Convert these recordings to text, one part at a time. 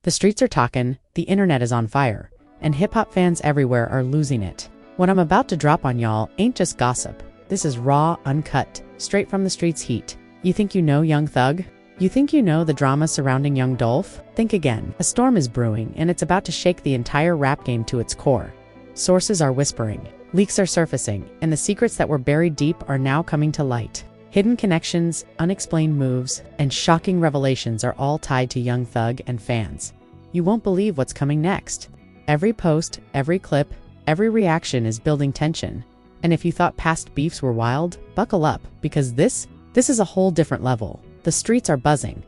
The streets are talking, the internet is on fire, and hip-hop fans everywhere are losing it. What I'm about to drop on y'all ain't just gossip. This is raw, uncut, straight from the streets heat. You think you know Young Thug? You think you know the drama surrounding young Dolph? Think again. A storm is brewing, and it's about to shake the entire rap game to its core. Sources are whispering, leaks are surfacing, and the secrets that were buried deep are now coming to light. Hidden connections, unexplained moves, and shocking revelations are all tied to Young Thug and fans. You won't believe what's coming next. Every post, every clip, every reaction is building tension. And if you thought past beefs were wild, buckle up, because this is a whole different level. The streets are buzzing.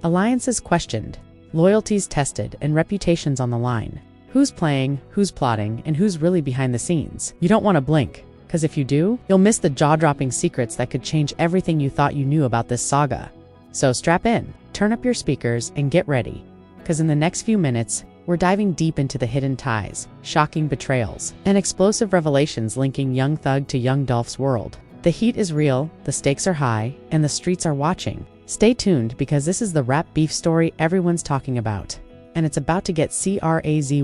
Alliances questioned, loyalties tested, and reputations on the line. Who's playing, who's plotting, and who's really behind the scenes? You don't want to blink, because if you do, you'll miss the jaw-dropping secrets that could change everything you thought you knew about this saga. So strap in, turn up your speakers, and get ready, because in the next few minutes, we're diving deep into the hidden ties, shocking betrayals, and explosive revelations linking Young Thug to young Dolph's world. The heat is real, the stakes are high, and the streets are watching. Stay tuned, because this is the rap beef story everyone's talking about. And it's about to get crazy.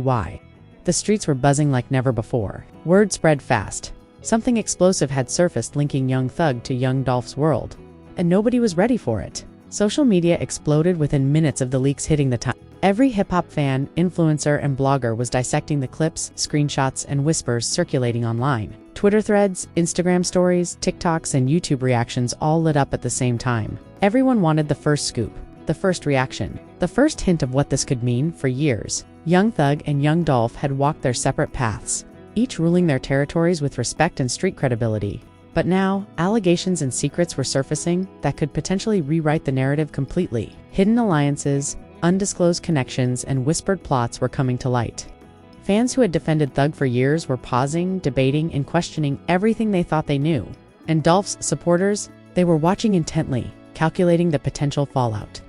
The streets were buzzing like never before. Word spread fast. Something explosive had surfaced linking Young Thug to young Dolph's world. And nobody was ready for it. Social media exploded within minutes of the leaks hitting the time. Every hip-hop fan, influencer, and blogger was dissecting the clips, screenshots, and whispers circulating online. Twitter threads, Instagram stories, TikToks, and YouTube reactions all lit up at the same time. Everyone wanted the first scoop, the first reaction, the first hint of what this could mean. For years, Young Thug and young Dolph had walked their separate paths, each ruling their territories with respect and street credibility. But now, allegations and secrets were surfacing that could potentially rewrite the narrative completely. Hidden alliances, undisclosed connections, and whispered plots were coming to light. Fans who had defended Thug for years were pausing, debating, and questioning everything they thought they knew. And Dolph's supporters, they were watching intently, calculating the potential fallout.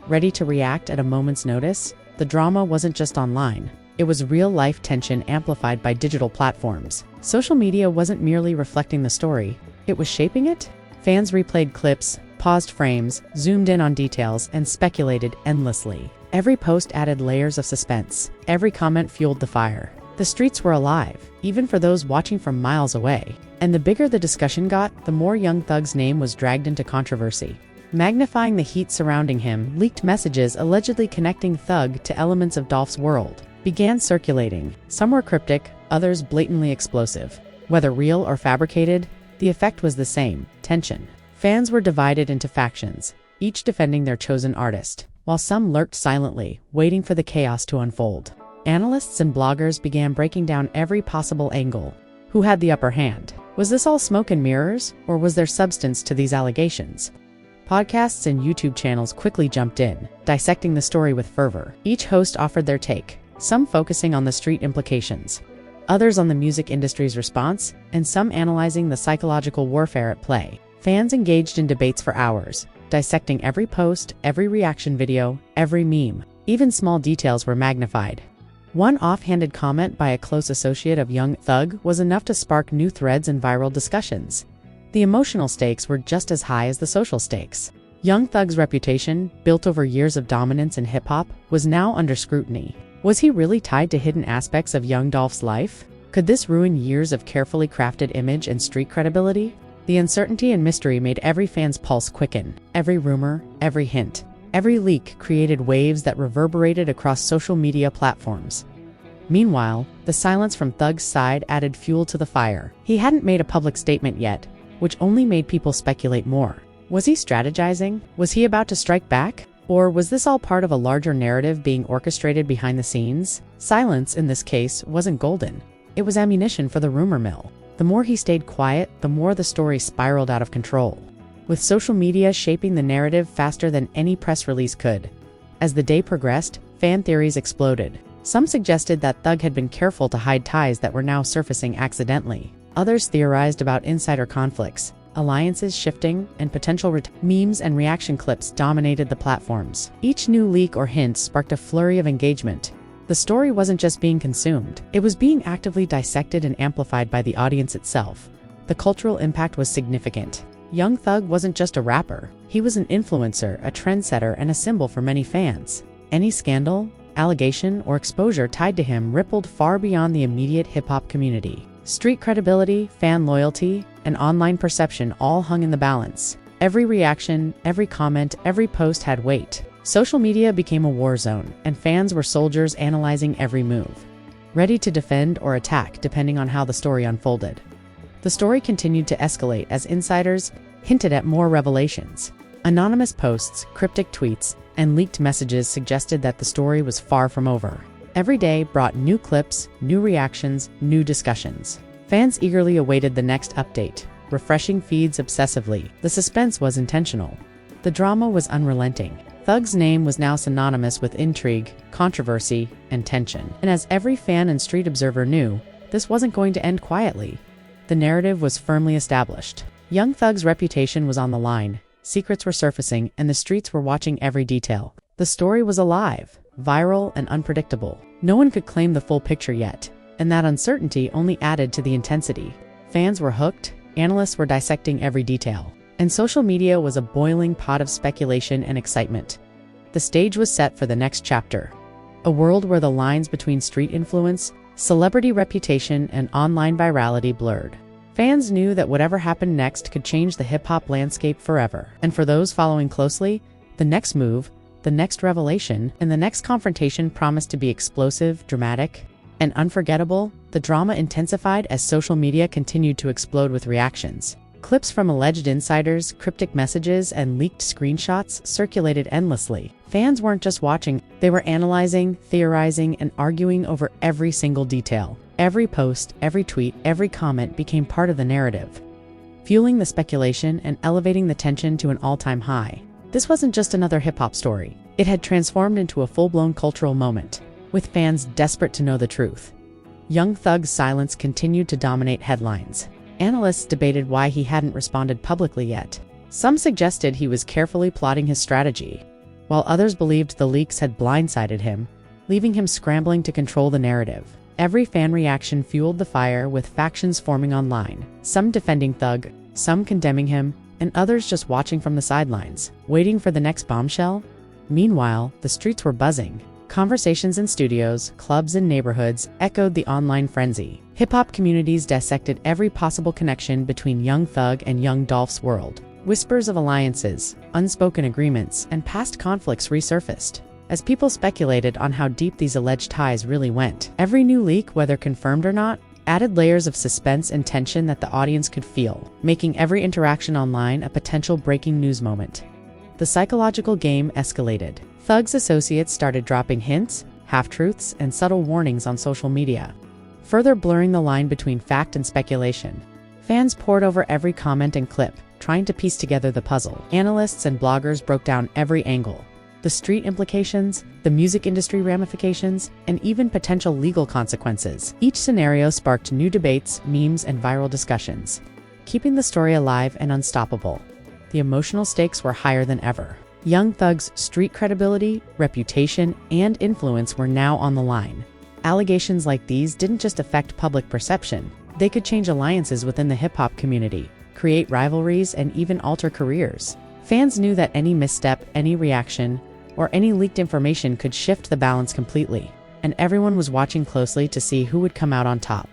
Ready to react at a moment's notice? The drama wasn't just online. It was real-life tension amplified by digital platforms. Social media wasn't merely reflecting the story, it was shaping it. Fans replayed clips, paused frames, zoomed in on details, and speculated endlessly. Every post added layers of suspense. Every comment fueled the fire. The streets were alive, even for those watching from miles away. And the bigger the discussion got, the more Young Thug's name was dragged into controversy. Magnifying the heat surrounding him, leaked messages allegedly connecting Thug to elements of Dolph's world began circulating. Some were cryptic, others blatantly explosive. Whether real or fabricated, the effect was the same: tension. Fans were divided into factions, each defending their chosen artist, while some lurked silently, waiting for the chaos to unfold. Analysts and bloggers began breaking down every possible angle. Who had the upper hand? Was this all smoke and mirrors, or was there substance to these allegations? Podcasts and YouTube channels quickly jumped in, dissecting the story with fervor. Each host offered their take, some focusing on the street implications, others on the music industry's response, and some analyzing the psychological warfare at play. Fans engaged in debates for hours, dissecting every post, every reaction video, every meme. Even small details were magnified. One offhanded comment by a close associate of Young Thug was enough to spark new threads and viral discussions. The emotional stakes were just as high as the social stakes. Young Thug's reputation, built over years of dominance in hip-hop, was now under scrutiny. Was he really tied to hidden aspects of young Dolph's life? Could this ruin years of carefully crafted image and street credibility? The uncertainty and mystery made every fan's pulse quicken. Every rumor, every hint, every leak created waves that reverberated across social media platforms. Meanwhile, the silence from Thug's side added fuel to the fire. He hadn't made a public statement yet, which only made people speculate more. Was he strategizing? Was he about to strike back? Or was this all part of a larger narrative being orchestrated behind the scenes? Silence, in this case, wasn't golden. It was ammunition for the rumor mill. The more he stayed quiet, the more the story spiraled out of control, with social media shaping the narrative faster than any press release could. As the day progressed, fan theories exploded. Some suggested that Thug had been careful to hide ties that were now surfacing accidentally. Others theorized about insider conflicts, alliances shifting, and potential memes and reaction clips dominated the platforms. Each new leak or hint sparked a flurry of engagement. The story wasn't just being consumed, it was being actively dissected and amplified by the audience itself. The cultural impact was significant. Young Thug wasn't just a rapper, he was an influencer, a trendsetter, and a symbol for many fans. Any scandal, allegation, or exposure tied to him rippled far beyond the immediate hip-hop community. Street credibility, fan loyalty, and online perception all hung in the balance. Every reaction, every comment, every post had weight. Social media became a war zone, and fans were soldiers analyzing every move, ready to defend or attack depending on how the story unfolded. The story continued to escalate as insiders hinted at more revelations. Anonymous posts, cryptic tweets, and leaked messages suggested that the story was far from over. Every day brought new clips, new reactions, new discussions. Fans eagerly awaited the next update, refreshing feeds obsessively. The suspense was intentional. The drama was unrelenting. Thug's name was now synonymous with intrigue, controversy, and tension. And as every fan and street observer knew, this wasn't going to end quietly. The narrative was firmly established. Young Thug's reputation was on the line, secrets were surfacing, and the streets were watching every detail. The story was alive, viral, and unpredictable. No one could claim the full picture yet, and that uncertainty only added to the intensity. Fans were hooked, analysts were dissecting every detail, and social media was a boiling pot of speculation and excitement. The stage was set for the next chapter, a world where the lines between street influence, celebrity reputation, and online virality blurred. Fans knew that whatever happened next could change the hip-hop landscape forever. And for those following closely, the next move, the next revelation, and the next confrontation promised to be explosive, dramatic, and unforgettable. The drama intensified as social media continued to explode with reactions. Clips from alleged insiders, cryptic messages, and leaked screenshots circulated endlessly. Fans weren't just watching, they were analyzing, theorizing, and arguing over every single detail. Every post, every tweet, every comment became part of the narrative, fueling the speculation and elevating the tension to an all-time high. This wasn't just another hip-hop story. It had transformed into a full-blown cultural moment, with fans desperate to know the truth. Young Thug's silence continued to dominate headlines. Analysts debated why he hadn't responded publicly yet. Some suggested he was carefully plotting his strategy, while others believed the leaks had blindsided him, leaving him scrambling to control the narrative. Every fan reaction fueled the fire, with factions forming online, some defending Thug, some condemning him, and others just watching from the sidelines, waiting for the next bombshell. Meanwhile, the streets were buzzing. Conversations in studios, clubs, and neighborhoods echoed the online frenzy. Hip-hop communities dissected every possible connection between Young Thug and Young Dolph's world. Whispers of alliances, unspoken agreements, and past conflicts resurfaced, as people speculated on how deep these alleged ties really went. Every new leak, whether confirmed or not, added layers of suspense and tension that the audience could feel, making every interaction online a potential breaking news moment. The psychological game escalated. Thug's associates started dropping hints, half-truths, and subtle warnings on social media, further blurring the line between fact and speculation. Fans pored over every comment and clip, trying to piece together the puzzle. Analysts and bloggers broke down every angle, the street implications, the music industry ramifications, and even potential legal consequences. Each scenario sparked new debates, memes, and viral discussions, keeping the story alive and unstoppable. The emotional stakes were higher than ever. Young Thug's street credibility, reputation, and influence were now on the line. Allegations like these didn't just affect public perception, they could change alliances within the hip-hop community, create rivalries, and even alter careers. Fans knew that any misstep, any reaction, or any leaked information could shift the balance completely, and everyone was watching closely to see who would come out on top.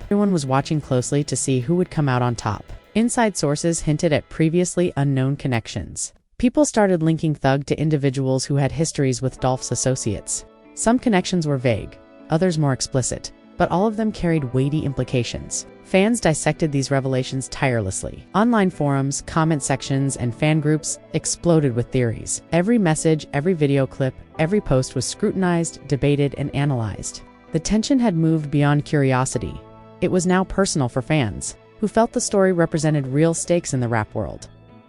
Inside sources hinted at previously unknown connections. People started linking Thug to individuals who had histories with Dolph's associates. Some connections were vague, others more explicit, but all of them carried weighty implications. Fans dissected these revelations tirelessly. Online forums, comment sections, and fan groups exploded with theories. Every message, every video clip, every post was scrutinized, debated, and analyzed. The tension had moved beyond curiosity. It was now personal for fans, who felt the story represented real stakes in the rap world.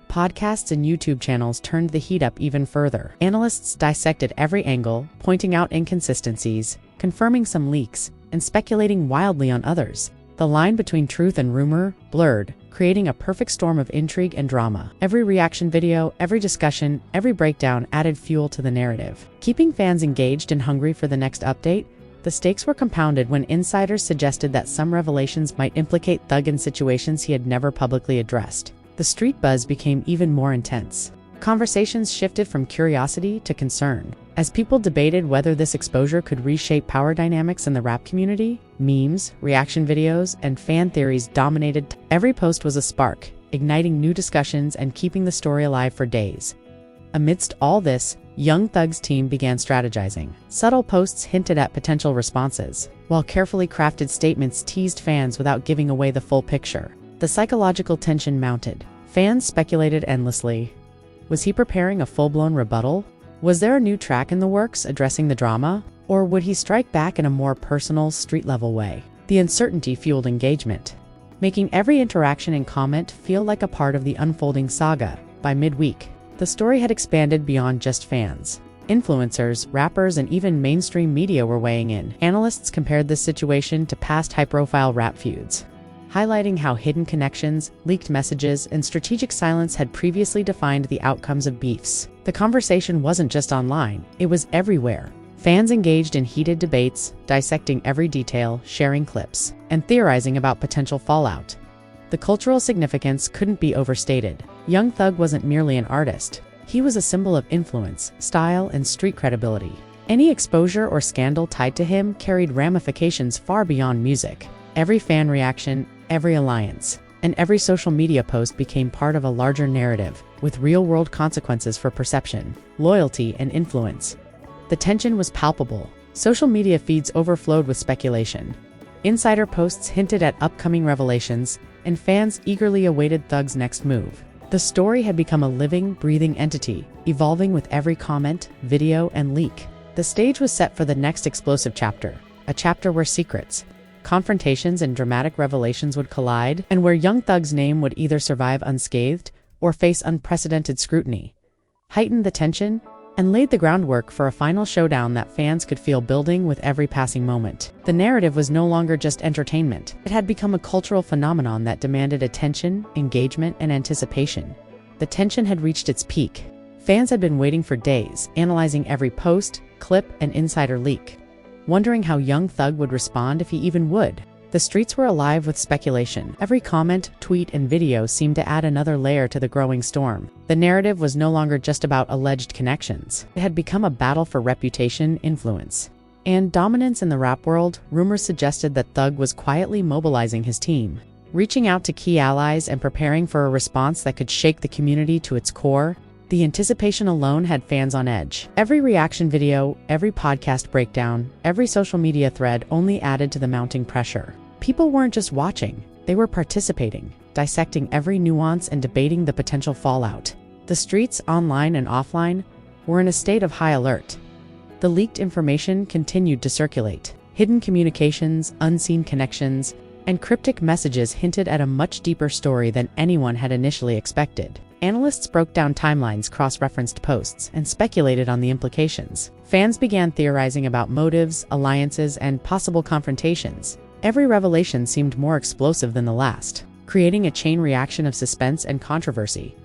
Podcasts and YouTube channels turned the heat up even further. Analysts dissected every angle, pointing out inconsistencies, confirming some leaks, and speculating wildly on others. The line between truth and rumor blurred, creating a perfect storm of intrigue and drama. Every reaction video, every discussion, every breakdown added fuel to the narrative. Keeping fans engaged and hungry for the next update, the stakes were compounded when insiders suggested that some revelations might implicate Thug in situations he had never publicly addressed. The street buzz became even more intense. Conversations shifted from curiosity to concern. As people debated whether this exposure could reshape power dynamics in the rap community, memes, reaction videos, and fan theories dominated. Every post was a spark, igniting new discussions and keeping the story alive for days. Amidst all this, Young Thug's team began strategizing. Subtle posts hinted at potential responses, while carefully crafted statements teased fans without giving away the full picture. The psychological tension mounted. Fans speculated endlessly. Was he preparing a full-blown rebuttal? Was there a new track in the works addressing the drama? Or would he strike back in a more personal, street-level way? The uncertainty fueled engagement, making every interaction and comment feel like a part of the unfolding saga. By midweek, the story had expanded beyond just fans. Influencers, rappers, and even mainstream media were weighing in. Analysts compared this situation to past high-profile rap feuds, highlighting how hidden connections, leaked messages, and strategic silence had previously defined the outcomes of beefs. The conversation wasn't just online, it was everywhere. Fans engaged in heated debates, dissecting every detail, sharing clips, and theorizing about potential fallout. The cultural significance couldn't be overstated. Young Thug wasn't merely an artist. He was a symbol of influence, style, and street credibility. Any exposure or scandal tied to him carried ramifications far beyond music. Every fan reaction, every alliance, and every social media post became part of a larger narrative, with real-world consequences for perception, loyalty, and influence. The tension was palpable. Social media feeds overflowed with speculation. Insider posts hinted at upcoming revelations, and fans eagerly awaited Thug's next move. The story had become a living, breathing entity, evolving with every comment, video, and leak. The stage was set for the next explosive chapter, a chapter where secrets, confrontations, and dramatic revelations would collide, and where Young Thug's name would either survive unscathed or face unprecedented scrutiny. Heightened the tension and laid the groundwork for a final showdown that fans could feel building with every passing moment. The narrative was no longer just entertainment. It had become a cultural phenomenon that demanded attention, engagement, and anticipation. The tension had reached its peak. Fans had been waiting for days, analyzing every post, clip, and insider leak, wondering how Young Thug would respond if he even would. The streets were alive with speculation. Every comment, tweet, and video seemed to add another layer to the growing storm. The narrative was no longer just about alleged connections. It had become a battle for reputation, influence, and dominance in the rap world. Rumors suggested that Thug was quietly mobilizing his team, reaching out to key allies and preparing for a response that could shake the community to its core. The anticipation alone had fans on edge. Every reaction video, every podcast breakdown, every social media thread only added to the mounting pressure. People weren't just watching, they were participating, dissecting every nuance and debating the potential fallout. The streets, online and offline, were in a state of high alert. The leaked information continued to circulate. Hidden communications, unseen connections, and cryptic messages hinted at a much deeper story than anyone had initially expected. Analysts broke down timelines, cross-referenced posts, and speculated on the implications. Fans began theorizing about motives, alliances, and possible confrontations. Every revelation seemed more explosive than the last, creating a chain reaction of suspense and controversy.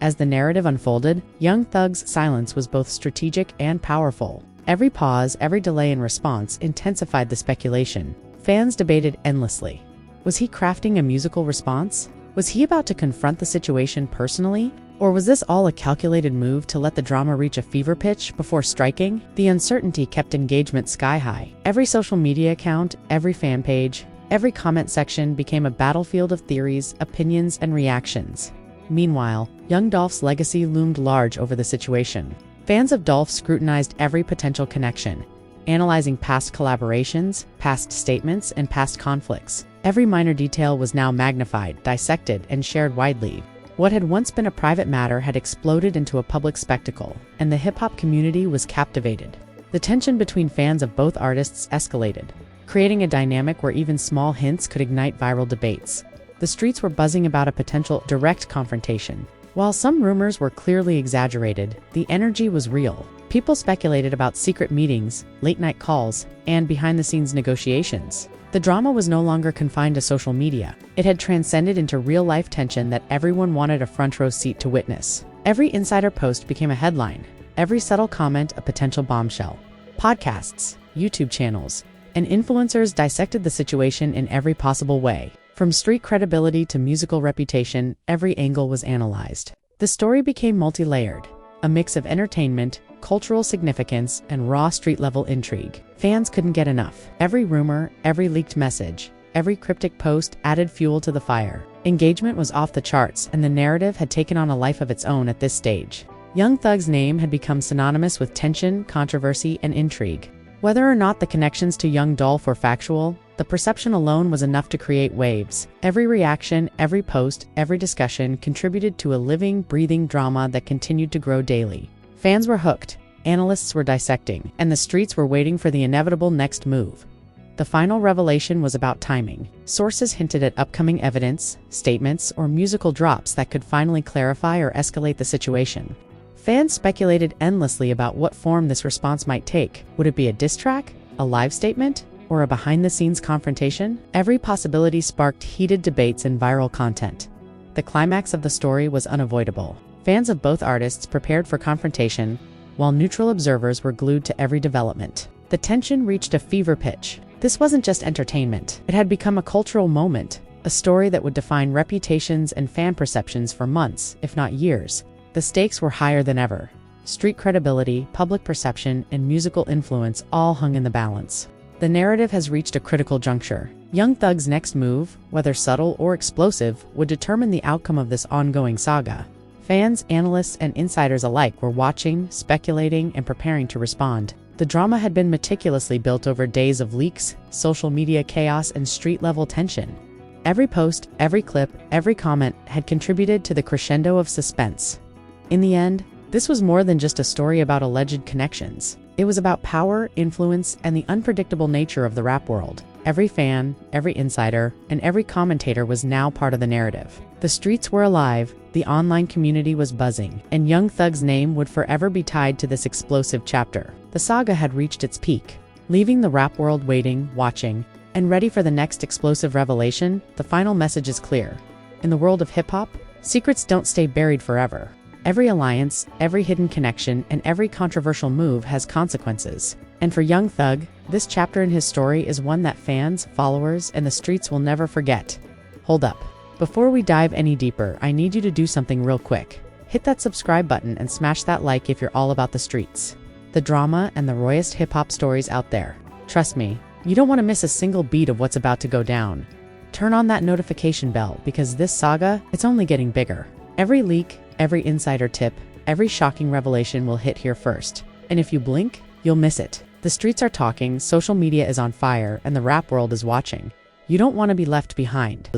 As the narrative unfolded, Young Thug's silence was both strategic and powerful. Every pause, every delay in response intensified the speculation. Fans debated endlessly. Was he crafting a musical response? Was he about to confront the situation personally? Or was this all a calculated move to let the drama reach a fever pitch before striking? The uncertainty kept engagement sky high. Every social media account, every fan page, every comment section became a battlefield of theories, opinions, and reactions. Meanwhile, young Dolph's legacy loomed large over the situation. Fans of Dolph scrutinized every potential connection, analyzing past collaborations, past statements, and past conflicts. Every minor detail was now magnified, dissected, and shared widely. What had once been a private matter had exploded into a public spectacle, and the hip-hop community was captivated. The tension between fans of both artists escalated, creating a dynamic where even small hints could ignite viral debates. The streets were buzzing about a potential direct confrontation. While some rumors were clearly exaggerated, the energy was real. People speculated about secret meetings, late-night calls, and behind-the-scenes negotiations. The drama was no longer confined to social media. It had transcended into real-life tension that everyone wanted a front-row seat to witness. Every insider post became a headline, every subtle comment a potential bombshell. Podcasts, YouTube channels, and influencers dissected the situation in every possible way. From street credibility to musical reputation, every angle was analyzed. The story became multi-layered, a mix of entertainment, cultural significance, and raw street-level intrigue. Fans couldn't get enough. Every rumor, every leaked message, every cryptic post added fuel to the fire. Engagement was off the charts, and the narrative had taken on a life of its own at this stage. Young Thug's name had become synonymous with tension, controversy, and intrigue. Whether or not the connections to young Dolph were factual, the perception alone was enough to create waves. Every reaction, every post, every discussion contributed to a living, breathing drama that continued to grow daily. Fans were hooked, analysts were dissecting, and the streets were waiting for the inevitable next move. The final revelation was about timing. Sources hinted at upcoming evidence, statements, or musical drops that could finally clarify or escalate the situation. Fans speculated endlessly about what form this response might take. Would it be a diss track, a live statement, or a behind-the-scenes confrontation? Every possibility sparked heated debates and viral content. The climax of the story was unavoidable. Fans of both artists prepared for confrontation, while neutral observers were glued to every development. The tension reached a fever pitch. This wasn't just entertainment. It had become a cultural moment, a story that would define reputations and fan perceptions for months, if not years. The stakes were higher than ever. Street credibility, public perception, and musical influence all hung in the balance. The narrative has reached a critical juncture. Young Thug's next move, whether subtle or explosive, would determine the outcome of this ongoing saga. Fans, analysts, and insiders alike were watching, speculating, and preparing to respond. The drama had been meticulously built over days of leaks, social media chaos, and street-level tension. Every post, every clip, every comment had contributed to the crescendo of suspense. In the end, this was more than just a story about alleged connections. It was about power, influence, and the unpredictable nature of the rap world. Every fan, every insider, and every commentator was now part of the narrative. The streets were alive, the online community was buzzing, and Young Thug's name would forever be tied to this explosive chapter. The saga had reached its peak, leaving the rap world waiting, watching, and ready for the next explosive revelation. The final message is clear. In the world of hip-hop, secrets don't stay buried forever. Every alliance, every hidden connection, and every controversial move has consequences. And for Young Thug, this chapter in his story is one that fans, followers, and the streets will never forget. Hold up. Before we dive any deeper, I need you to do something real quick. Hit that subscribe button and smash that like if you're all about the streets, the drama, and the rawest hip-hop stories out there. Trust me, you don't want to miss a single beat of what's about to go down. Turn on that notification bell, because this saga, it's only getting bigger. Every leak, every insider tip, every shocking revelation will hit here first. And if you blink, you'll miss it. The streets are talking, social media is on fire, and the rap world is watching. You don't want to be left behind.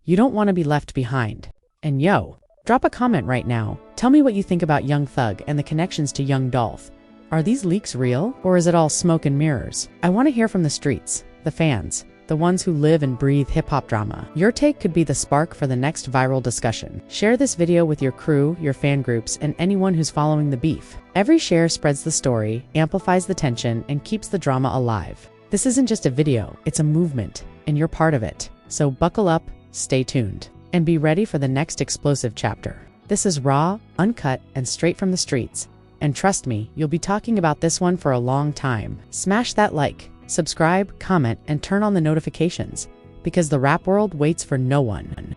You don't want to be left behind. And yo, drop a comment right now. Tell me what you think about Young Thug and the connections to young Dolph. Are these leaks real, or is it all smoke and mirrors? I want to hear from the streets, the fans, the ones who live and breathe hip-hop drama. Your take could be the spark for the next viral discussion. Share this video with your crew, your fan groups, and anyone who's following the beef. Every share spreads the story, amplifies the tension, and keeps the drama alive. This isn't just a video, it's a movement, and you're part of it. So buckle up, stay tuned, and be ready for the next explosive chapter. This is raw, uncut, and straight from the streets. And trust me, you'll be talking about this one for a long time. Smash that like, subscribe, comment, and turn on the notifications, because the rap world waits for no one.